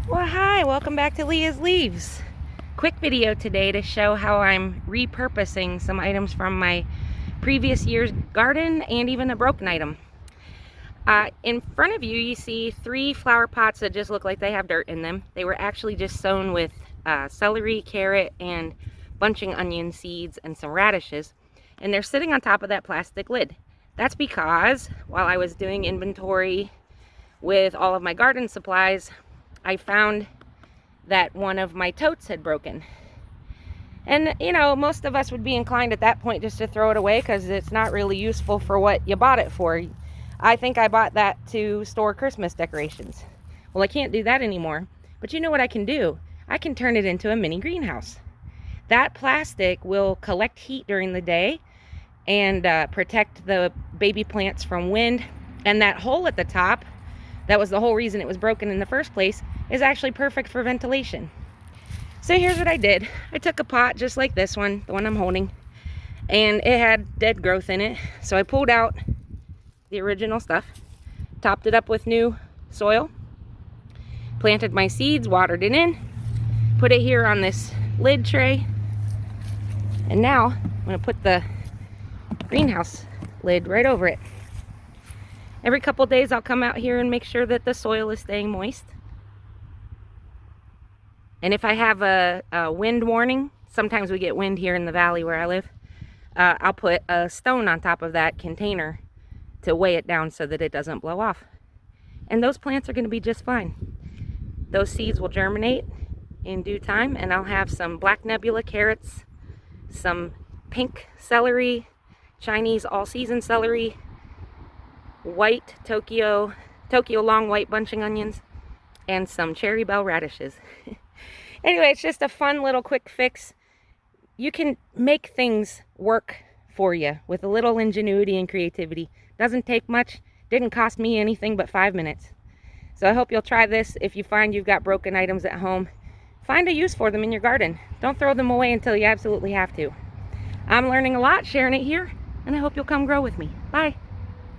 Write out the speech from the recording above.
Well, hi, welcome back to Leah's Leaves. Quick video today to show how I'm repurposing some items from my previous year's garden and even a broken item. In front of you, you see 3 flower pots that just look like they have dirt in them. They were actually just sown with celery, carrot, and bunching onion seeds and some radishes. And they're sitting on top of that plastic lid. That's because while I was doing inventory with all of my garden supplies, I found that one of my totes had broken. And you know, most of us would be inclined at that point just to throw it away because it's not really useful for what you bought it for. I think I bought that to store Christmas decorations. Well, I can't do that anymore. But you know what I can do? I can turn it into a mini greenhouse. That plastic will collect heat during the day and protect the baby plants from wind. And that hole at the top, that was the whole reason it was broken in the first place, is actually perfect for ventilation. So here's what I did. I took a pot just like this one, the one I'm holding, and it had dead growth in it. So I pulled out the original stuff, topped it up with new soil, planted my seeds, watered it in, put it here on this lid tray, and now I'm going to put the greenhouse lid right over it. Every couple days I'll come out here and make sure that the soil is staying moist. And if I have a wind warning, sometimes we get wind here in the valley where I live, I'll put a stone on top of that container to weigh it down so that it doesn't blow off. And those plants are going to be just fine. Those seeds will germinate in due time, and I'll have some black nebula carrots, some pink celery, Chinese all-season celery, white Tokyo long white bunching onions, and some cherry bell radishes. Anyway, it's just a fun little quick fix. You can make things work for you with a little ingenuity and creativity. Doesn't take much. Didn't cost me anything but 5 minutes. So I hope you'll try this. If you find you've got broken items at home, find a use for them in your garden. Don't throw them away until you absolutely have to. I'm learning a lot, sharing it here, and I hope you'll come grow with me. Bye.